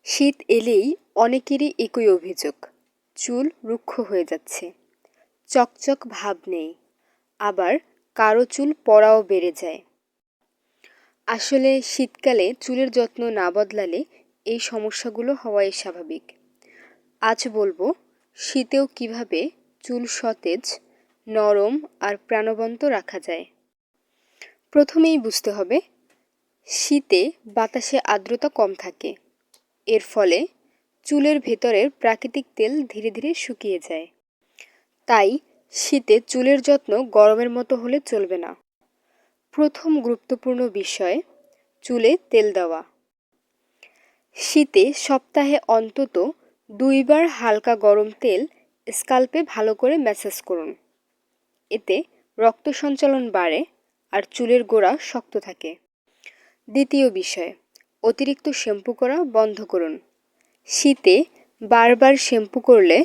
শীত এলেই অনেকেরই একই অভিযোগ, চুল রুক্ষ হয়ে যাচ্ছে, চকচক ভাব নেই, আবার কারো চুল পড়াও বেড়ে যায়। আসলে শীতকালে চুলের যত্ন না বদলালে এই সমস্যাগুলো হওয়াই স্বাভাবিক। আজ বলবো শীতেও কিভাবে চুল সতেজ, নরম আর প্রাণবন্ত রাখা যায়। প্রথমেই বুঝতে হবে শীতে বাতাসে আর্দ্রতা কম থাকে, এর ফলে চুলের ভেতরের প্রাকৃতিক তেল ধীরে ধীরে শুকিয়ে যায়। তাই শীতে চুলের যত্ন গরমের মতো হলে চলবে না। প্রথম গুরুত্বপূর্ণ বিষয় চুলে তেল দেওয়া। শীতে সপ্তাহে অন্তত 2 বার হালকা গরম তেল স্কাল্পে ভালো করে ম্যাসাজ করুন। এতে রক্ত সঞ্চালন বাড়ে আর চুলের গোড়া শক্ত থাকে। দ্বিতীয় বিষয়, অতিরিক্ত শ্যাম্পু করা বন্ধ করুন। শীতে বারবার শ্যাম্পু করলে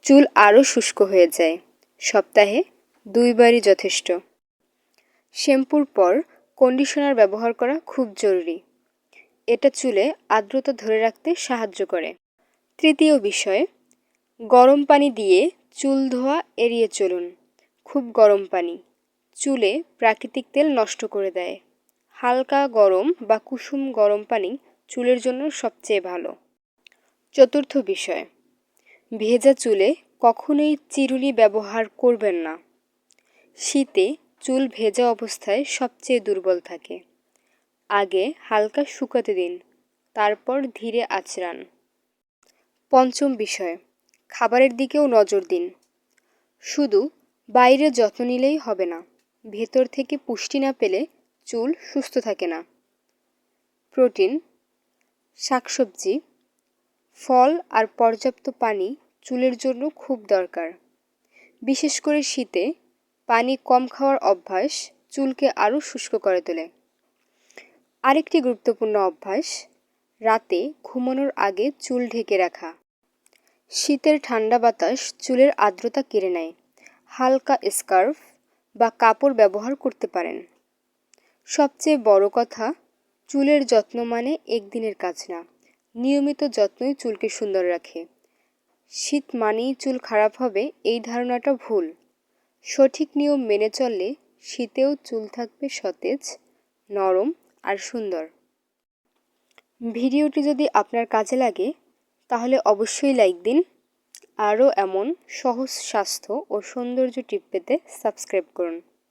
চুল আরও শুষ্ক হয়ে যায়। সপ্তাহে 2 বারই যথেষ্ট। শ্যাম্পুর পর কন্ডিশনার ব্যবহার করা খুব জরুরি। এটা চুলে আর্দ্রতা ধরে রাখতে সাহায্য করে। তৃতীয় বিষয়, গরম পানি দিয়ে চুল ধোয়া এড়িয়ে চলুন। খুব গরম পানি চুলে প্রাকৃতিক তেল নষ্ট করে দেয়। হালকা গরম বা কুসুম গরম পানি চুলের জন্য সবচেয়ে ভালো। চতুর্থ বিষয়, ভেজা চুলে কখনোই চিরুনি ব্যবহার করবেন না। শীতে চুল ভেজা অবস্থায় সবচেয়ে দুর্বল থাকে। আগে হালকা শুকাতে দিন, তারপর ধীরে আঁচড়ান। পঞ্চম বিষয়, খাবারের দিকেও নজর দিন। শুধু বাইরে যত্ন নিলেই হবে না, ভেতর থেকে পুষ্টি না পেলে চুল সুস্থ থাকে না। প্রোটিন, শাকসবজি, ফল আর পর্যাপ্ত পানি চুলের জন্য খুব দরকার। বিশেষ করে শীতে পানি কম খাওয়ার অভ্যাস চুলকে আরও শুষ্ক করে তোলে। আরেকটি গুরুত্বপূর্ণ অভ্যাস, রাতে ঘুমানোর আগে চুল ঢেকে রাখা। শীতের ঠান্ডা বাতাস চুলের আর্দ্রতা কেড়ে নেয়। হালকা স্কার্ফ বা কাপড় ব্যবহার করতে পারেন। সবচেয়ে বড় কথা, চুলের যত্ন মানে একদিনের কাজ না, নিয়মিত যত্নই চুলকে সুন্দর রাখে। শীত মানেই চুল খারাপ হবে এই ধারণাটা ভুল। সঠিক নিয়ম মেনে চললে শীতেও চুল থাকবে সতেজ, নরম আর সুন্দর। ভিডিওটি যদি আপনার কাজে লাগে তাহলে অবশ্যই লাইক দিন। আরও এমন সহজ স্বাস্থ্য ও সৌন্দর্য টিপ পেতে সাবস্ক্রাইব করুন।